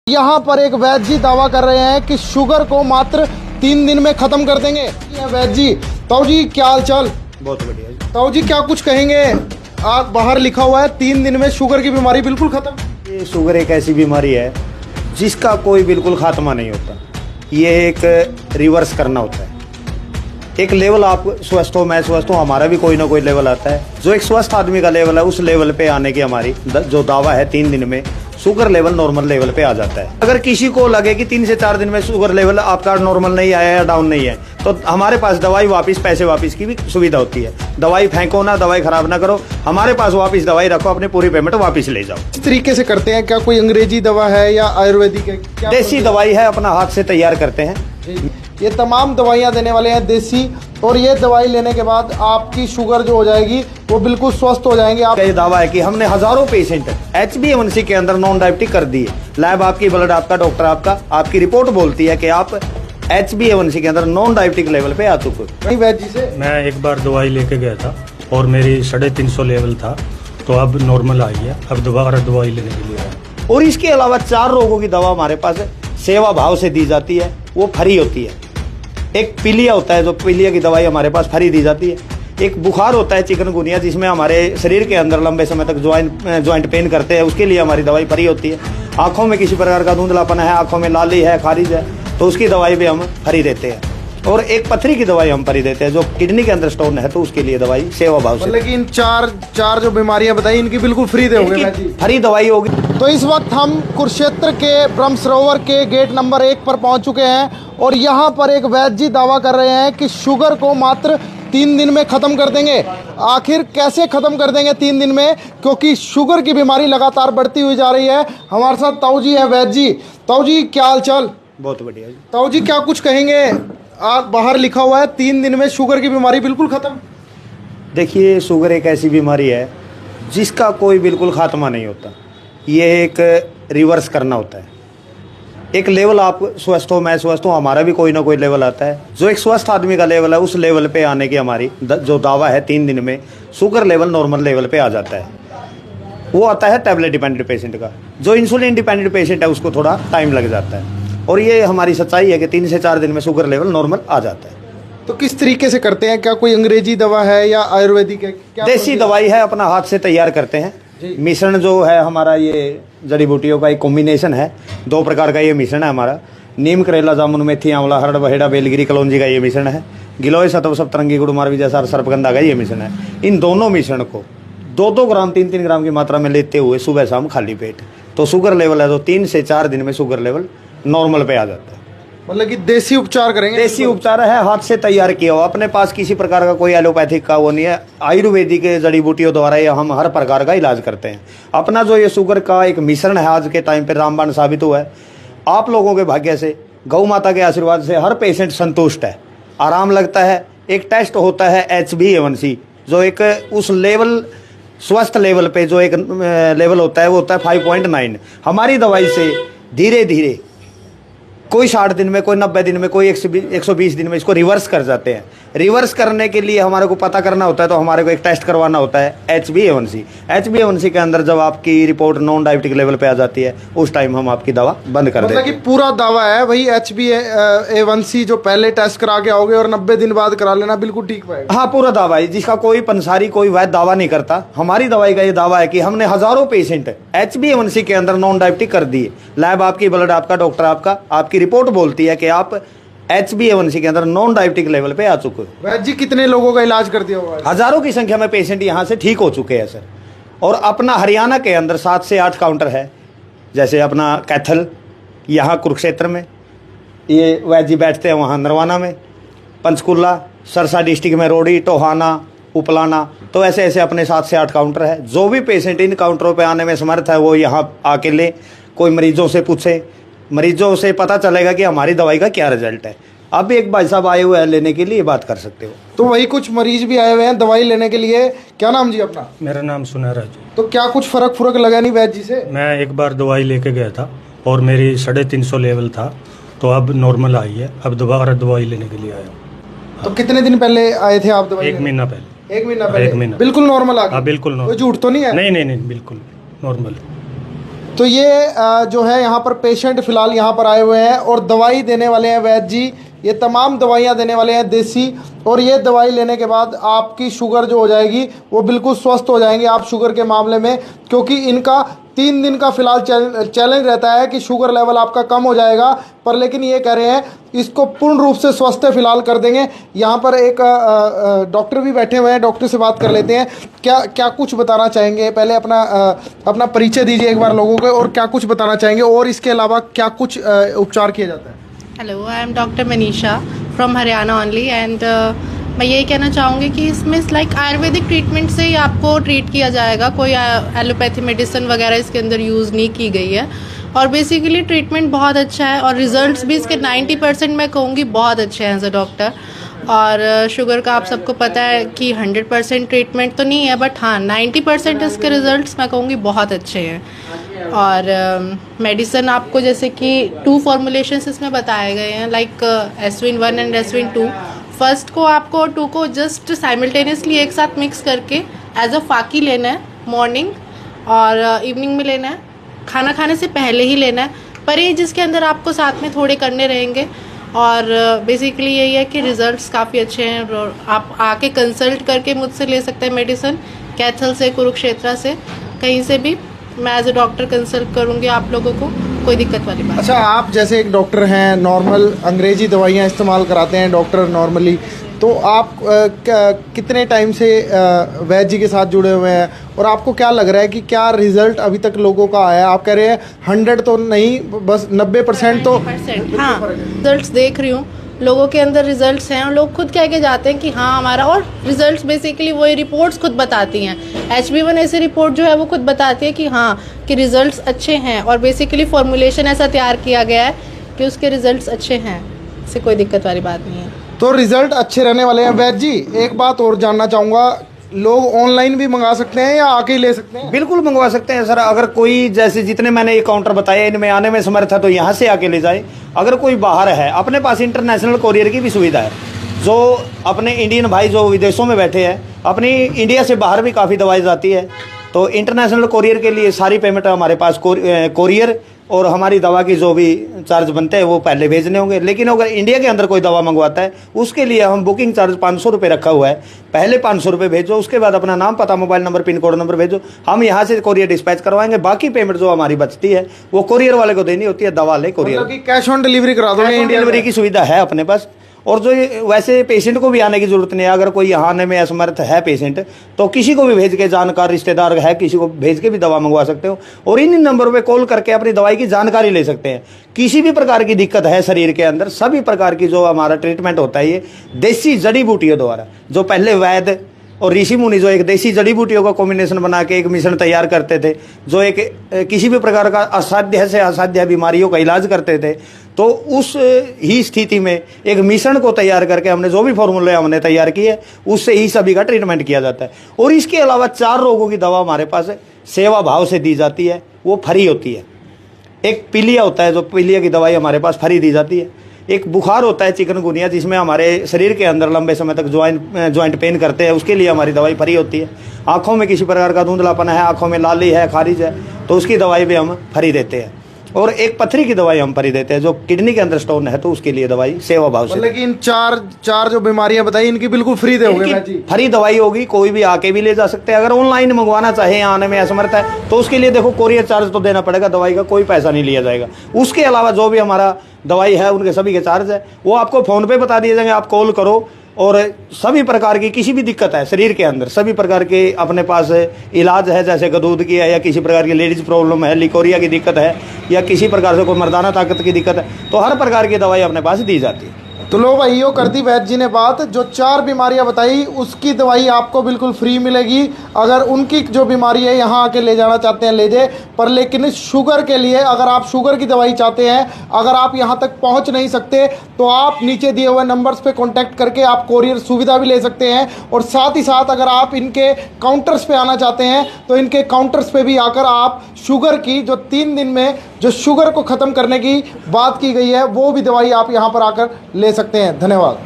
यहाँ पर एक वैद्य जी दावा कर रहे हैं कि शुगर को मात्र 3 दिन में खत्म कर देंगे। वैद्य जी, ताऊ जी क्या हाल चाल? बहुत बढ़िया जी। ताऊ जी क्या कुछ कहेंगे? आप बाहर लिखा हुआ है 3 दिन में शुगर की बीमारी बिल्कुल खत्म। ये शुगर एक ऐसी बीमारी है जिसका कोई बिल्कुल खात्मा नहीं होता। ये एक रिवर्स करना होता है। एक लेवल आप स्वस्थ हो, मैं स्वस्थ हूँ, हमारा भी कोई ना कोई लेवल आता है। जो एक स्वस्थ आदमी का लेवल है उस लेवल पे आने की हमारी जो दावा है 3 दिन में शुगर लेवल नॉर्मल लेवल पे आ जाता है। अगर किसी को लगे कि 3 से 4 दिन में शुगर लेवल आपका नॉर्मल नहीं आया या डाउन नहीं है तो हमारे पास दवाई वापस, पैसे वापस की भी सुविधा होती है। दवाई फेंको ना, दवाई खराब ना करो, हमारे पास वापस दवाई रखो, अपनी पूरी पेमेंट वापस ले जाओ। इस तरीके से करते हैं क्या? कोई अंग्रेजी दवा है या आयुर्वेदिक है? क्या देसी दवाई है, अपना हाथ से तैयार करते हैं। ये तमाम दवाइयाँ देने वाले हैं देसी, और ये दवाई लेने के बाद आपकी शुगर जो हो जाएगी वो बिल्कुल स्वस्थ हो जाएंगे। आप ये दावा है कि हमने हजारों पेशेंट HbA1c के अंदर नॉन डायबिटिक कर दिए। लैब आपकी, ब्लड आपका, डॉक्टर आपका, आपकी रिपोर्ट बोलती है कि आप HbA1c के अंदर नॉन डायबिटिक लेवल पे आ चुके हो। वैद्य जी से मैं एक बार दवाई लेके गया था और मेरी 350 लेवल था, तो अब नॉर्मल आई है। अब दोबारा दवाई लेने के लिए आया। और इसके अलावा 4 रोगों की दवा हमारे पास सेवा भाव से दी जाती है, वो फ्री होती है। एक पीलिया होता है, जो पीलिया की दवाई हमारे पास फ्री दी जाती है। एक बुखार होता है चिकनगुनिया, जिसमें हमारे शरीर के अंदर लंबे समय तक ज्वाइंट पेन करते हैं, उसके लिए हमारी दवाई फ्री होती है। आंखों में किसी प्रकार का धुंधलापन है, आंखों में लाली है, खारिज है, तो उसकी दवाई भी हम फ्री देते हैं। और एक पथरी की दवाई हम फ्री देते हैं, जो किडनी के अंदर स्टोन है तो उसके लिए दवाई सेवा भाव से। लेकिन चार जो बीमारियां बताई इनकी बिल्कुल फ्री दोगे? फ्री दवाई होगी। तो इस वक्त हम कुरुक्षेत्र के ब्रह्म सरोवर के गेट नंबर 1 पर पहुंच चुके हैं, और यहाँ पर एक वैद्य जी दावा कर रहे हैं कि शुगर को मात्र 3 दिन में ख़त्म कर देंगे। आखिर कैसे ख़त्म कर देंगे 3 दिन में, क्योंकि शुगर की बीमारी लगातार बढ़ती हुई जा रही है। हमारे साथ ताऊ जी है, वैद्य जी। ताऊ जी क्या हाल चाल? बहुत बढ़िया जी। ताऊ जी क्या कुछ कहेंगे? आप बाहर लिखा हुआ है 3 दिन में शुगर की बीमारी बिल्कुल ख़त्म। देखिए, शुगर एक ऐसी बीमारी है जिसका कोई बिल्कुल खात्मा नहीं होता। ये एक रिवर्स करना होता है। एक लेवल आप स्वस्थ हो, मैं स्वस्थ हूँ, हमारा भी कोई ना कोई लेवल आता है। जो एक स्वस्थ आदमी का लेवल है उस लेवल पे आने की हमारी जो दावा है 3 दिन में शुगर लेवल नॉर्मल लेवल पे आ जाता है। वो आता है टैबलेट डिपेंडेंट पेशेंट का। जो इंसुलिन डिपेंडेंट पेशेंट है उसको थोड़ा टाइम लग जाता है। और ये हमारी सच्चाई है कि 3 से 4 दिन में शुगर लेवल नॉर्मल आ जाता है। तो किस तरीके से करते हैं? क्या कोई अंग्रेजी दवा है या आयुर्वेदिक है? क्या देसी दवाई है, अपना हाथ से तैयार करते हैं। मिश्रण जो है हमारा, ये जड़ी बूटियों का एक कॉम्बिनेशन है। 2 प्रकार का ये मिश्रण है हमारा। नीम, करेला, जामुन, मेथी, आंवला, हरड़, बहेड़ा, बेलगिरी, कलौंजी का ये मिश्रण है। गिलोय, सतव, सप्तरंगी, गुड़मार, विजयसार, सर्पगंधा का ये मिश्रण है। इन दोनों मिश्रण को 2-2 ग्राम, 3-3 ग्राम की मात्रा में लेते हुए सुबह शाम खाली पेट, तो शुगर लेवल है तो 3 से 4 दिन में शुगर लेवल नॉर्मल पे आ जाता है। मतलब कि देसी उपचार करेंगे? देसी उपचार है, हाथ से तैयार किया हुआ। अपने पास किसी प्रकार का कोई एलोपैथिक का वो नहीं है। आयुर्वेदिक जड़ी बूटियों द्वारा ये हम हर प्रकार का इलाज करते हैं। अपना जो ये शुगर का एक मिश्रण है आज के टाइम पे रामबाण साबित हुआ है। आप लोगों के भाग्य से, गौ माता के आशीर्वाद से हर पेशेंट संतुष्ट है, आराम लगता है। एक टेस्ट होता है HbA1c, जो एक उस लेवल स्वस्थ लेवल पे जो एक लेवल होता है वो होता है 5.9। हमारी दवाई से धीरे धीरे कोई 60 दिन में, कोई 90 दिन में, कोई 120 दिन में इसको रिवर्स कर जाते हैं। रिवर्स करने के लिए हमारे को पता करना होता है, तो हमारे को एक टेस्ट करवाना होता है HbA1c। HbA1c के अंदर जब आपकी रिपोर्ट नॉन डायबिटिक लेवल पे आ जाती है उस टाइम हम आपकी दवा बंद कर देते हैं। मतलब कि पूरा दावा है वही HbA1c जो पहले टेस्ट करा के आओगे और 90 दिन बाद करा लेना, बिल्कुल ठीक पाएगा? हाँ, पूरा दावा है, जिसका कोई पंसारी, कोई वैद्य दावा नहीं करता। हमारी दवाई का ये दावा है कि हमने हजारों पेशेंट HbA1c के अंदर नॉन डायबिटिक कर दिए। लैब आपकी, ब्लड आपका, डॉक्टर आपका, आपकी रिपोर्ट बोलती है कि आप HbA1c के अंदर नॉन डायबिटिक लेवल पे आ चुके हो। वैद्य जी कितने लोगों का इलाज कर दिया हुआ है? हजारों की संख्या में पेशेंट यहाँ से ठीक हो चुके हैं सर। और अपना हरियाणा के अंदर 7 से 8 काउंटर है। जैसे अपना कैथल यहाँ कुरुक्षेत्र में, ये वैद्य जी बैठते हैं वहाँ नरवाना में, पंचकुला, सरसा डिस्ट्रिक्ट में रोडी, टोहाना, उपलाना, तो ऐसे ऐसे अपने 7 से 8 काउंटर है। जो भी पेशेंट इन काउंटरों पे आने में समर्थ है वो यहाँ आके ले। कोई मरीजों से पूछे, मरीजों से पता चलेगा कि हमारी दवाई का क्या रिजल्ट है। अब एक भाई साहब आए हुए हैं लेने के लिए, बात कर सकते हो। तो वही कुछ मरीज भी आए हुए हैं दवाई लेने के लिए। क्या नाम जी अपना? मेरा नाम सुनहरा जी। तो क्या कुछ फर्क लगा नहीं वैद्य जी से? मैं एक बार दवाई लेके गया था और मेरी 350 लेवल था, तो अब नॉर्मल आई है। अब दोबारा दवाई लेने के लिए आया। तो कितने दिन पहले आए थे आप दवाई? 1 महीना पहले। 1 महीना पहले? 1 महीना। बिल्कुल नॉर्मल आ गया? हाँ, बिल्कुल नॉर्मल। कोई झूठ तो नहीं है? नहीं, बिल्कुल नॉर्मल। तो ये जो है यहाँ पर पेशेंट फ़िलहाल यहाँ पर आए हुए हैं और दवाई देने वाले हैं वैद्य जी। ये तमाम दवाइयाँ देने वाले हैं देसी, और ये दवाई लेने के बाद आपकी शुगर जो हो जाएगी वो बिल्कुल स्वस्थ हो जाएंगे आप शुगर के मामले में, क्योंकि इनका 3 दिन का फ़िलहाल चैलेंज रहता है कि शुगर लेवल आपका कम हो जाएगा, पर लेकिन ये कह रहे हैं इसको पूर्ण रूप से स्वस्थ फ़िलहाल कर देंगे। यहाँ पर एक डॉक्टर भी बैठे हुए हैं, डॉक्टर से बात कर लेते हैं। क्या कुछ बताना चाहेंगे? पहले अपना परिचय दीजिए एक बार लोगों को, और क्या कुछ बताना चाहेंगे, और इसके अलावा क्या कुछ उपचार किया जाता है? Hello, I am doctor Manisha from Haryana only, and मैं यही कहना चाहूँगी कि इसमें लाइक आयुर्वेदिक ट्रीटमेंट से ही आपको ट्रीट किया जाएगा, कोई एलोपैथी मेडिसिन वगैरह इसके अंदर यूज़ नहीं की गई है, और बेसिकली ट्रीटमेंट बहुत अच्छा है, और रिजल्ट्स भी इसके 90% मैं कहूँगी बहुत अच्छे हैं एज अ डॉक्टर। और शुगर का आप सबको पता है कि 100% ट्रीटमेंट तो नहीं है, बट हाँ 90% इसके रिजल्ट्स मैं कहूँगी बहुत अच्छे हैं। और मेडिसिन आपको जैसे कि 2 फॉर्मुलेशंस इसमें बताए गए हैं, लाइक एस्विन-1 एंड एस्विन-2। फर्स्ट को आपको 2 को जस्ट साइमल्टेनियसली एक साथ मिक्स करके एज अ फाकी लेना है, मॉर्निंग और इवनिंग में लेना है, खाना खाने से पहले ही लेना है, पर ये जिसके अंदर आपको साथ में थोड़े करने रहेंगे। और बेसिकली यही है कि रिज़ल्ट्स काफ़ी अच्छे हैं, और आप आके कंसल्ट करके मुझसे ले सकते हैं मेडिसिन, कैथल से, कुरुक्षेत्र से, कहीं से भी मैं एज अ डॉक्टर कंसल्ट करूँगी आप लोगों को, कोई दिक्कत वाली बात। अच्छा, आप जैसे एक डॉक्टर हैं, नॉर्मल अंग्रेजी दवाइयाँ इस्तेमाल कराते हैं डॉक्टर नॉर्मली, तो आप कितने टाइम से वैद्य जी के साथ जुड़े हुए हैं, और आपको क्या लग रहा है कि क्या रिजल्ट अभी तक लोगों का आया? आप कह रहे हैं 100 तो नहीं, बस 90% तो। हाँ, रिजल्ट्स देख रही हूँ, लोगों के अंदर रिजल्ट्स हैं, और लोग खुद कह के जाते हैं कि हाँ हमारा, और रिजल्ट्स बेसिकली वही रिपोर्ट्स खुद बताती हैं। HB1AC रिपोर्ट जो है वो खुद बताती है कि हाँ कि रिजल्ट्स अच्छे हैं, और बेसिकली फॉर्मुलेशन ऐसा तैयार किया गया है कि उसके रिजल्ट्स अच्छे हैं, इससे कोई दिक्कत वाली बात नहीं है। तो रिजल्ट अच्छे रहने वाले हैं। वैद्य जी, एक बात और जानना चाहूँगा, लोग ऑनलाइन भी मंगा सकते हैं या आके ही ले सकते हैं? बिल्कुल मंगवा सकते हैं सर। अगर कोई, जैसे जितने मैंने ये काउंटर बताए, इनमें आने में समर्थ है तो यहाँ से आके ले जाए। अगर कोई बाहर है, अपने पास इंटरनेशनल कोरियर की भी सुविधा है। जो अपने इंडियन भाई जो विदेशों में बैठे हैं, अपनी इंडिया से बाहर भी काफ़ी दवाई जाती है, तो इंटरनेशनल कोरियर के लिए सारी पेमेंट हमारे पास कोरियर और हमारी दवा की जो भी चार्ज बनते हैं वो पहले भेजने होंगे। लेकिन अगर इंडिया के अंदर कोई दवा मंगवाता है, उसके लिए हम बुकिंग चार्ज 500 रुपये रखा हुआ है। पहले 500 रुपये भेजो, उसके बाद अपना नाम, पता, mobile number, pin code number भेजो, हम यहाँ से कोरियर डिस्पैच करवाएंगे। बाकी पेमेंट जो हमारी बचती है वो कोरियर वाले को देनी होती है, दवा ले कोरियर। मतलब कि कैश ऑन डिलीवरी करा दो? डिलीवरी की सुविधा है अपने पास। और जो वैसे पेशेंट को भी आने की जरूरत नहीं है। अगर कोई यहाँ आने में असमर्थ है पेशेंट, तो किसी को भी भेज के, जानकार रिश्तेदार है किसी को भेज के भी दवा मंगवा सकते हो, और इन नंबरों पे कॉल करके अपनी दवाई की जानकारी ले सकते हैं। किसी भी प्रकार की दिक्कत है शरीर के अंदर, सभी प्रकार की जो हमारा ट्रीटमेंट होता है ये देसी जड़ी बूटियों द्वारा। जो पहले वैद्य और ऋषि मुनि जो एक देसी जड़ी बूटियों का कॉम्बिनेशन बना के एक मिश्रण तैयार करते थे, जो एक किसी भी प्रकार का असाध्य से असाध्य बीमारियों का इलाज करते थे, तो उस ही स्थिति में एक मिश्रण को तैयार करके हमने जो भी फॉर्मूले हमने तैयार किए, उससे ही सभी का ट्रीटमेंट किया जाता है। और इसके अलावा 4 रोगों की दवा हमारे पास सेवा भाव से दी जाती है, वो फ्री होती है। एक पीलिया होता है, जो पीलिया की दवाई हमारे पास फ्री दी जाती है। एक बुखार होता है चिकनगुनिया, जिसमें हमारे शरीर के अंदर लंबे समय तक ज्वाइंट पेन करते हैं, उसके लिए हमारी दवाई फ्री होती है। आँखों में किसी प्रकार का धुंधलापन है, आँखों में लाली है, खारिज है, तो उसकी दवाई भी हम फ्री देते हैं। और एक पथरी की दवाई हम फ्री देते हैं, जो किडनी के अंदर स्टोन है तो उसके लिए दवाई सेवा भाव से। मतलब कि इन चार जो बीमारियां बताई, इनकी बिल्कुल फ्री दोगे? फ्री दवाई होगी, कोई भी आके भी ले जा सकते हैं। अगर ऑनलाइन मंगवाना चाहे, आने में असमर्थ है, तो उसके लिए देखो कोरियर चार्ज तो देना पड़ेगा, दवाई का कोई पैसा नहीं लिया जाएगा। उसके अलावा जो भी हमारा दवाई है उनके सभी के चार्ज है, वो आपको फ़ोन पे बता दिए जाएंगे। आप कॉल करो, और सभी प्रकार की किसी भी दिक्कत है शरीर के अंदर, सभी प्रकार के अपने पास इलाज है। जैसे गदूद की है, या किसी प्रकार की लेडीज प्रॉब्लम है, लिकोरिया की दिक्कत है, या किसी प्रकार से कोई मर्दाना ताकत की दिक्कत है, तो हर प्रकार की दवाई अपने पास दी जाती है। तो लो भाइयों, कर दी वैद्य जी ने बात। जो 4 बीमारियां बताई उसकी दवाई आपको बिल्कुल फ्री मिलेगी। अगर उनकी जो बीमारी है यहाँ आके ले जाना चाहते हैं ले जाए, पर लेकिन शुगर के लिए, अगर आप शुगर की दवाई चाहते हैं, अगर आप यहाँ तक पहुँच नहीं सकते, तो आप नीचे दिए हुए नंबर्स पे कांटेक्ट करके आप कोरियर सुविधा भी ले सकते हैं। और साथ ही साथ अगर आप इनके काउंटर्स पे आना चाहते हैं, तो इनके काउंटर्स पे भी आकर आप शुगर की, जो 3 दिन में जो शुगर को ख़त्म करने की बात की गई है, वो भी दवाई आप यहाँ पर आकर ले सकते हैं। धन्यवाद।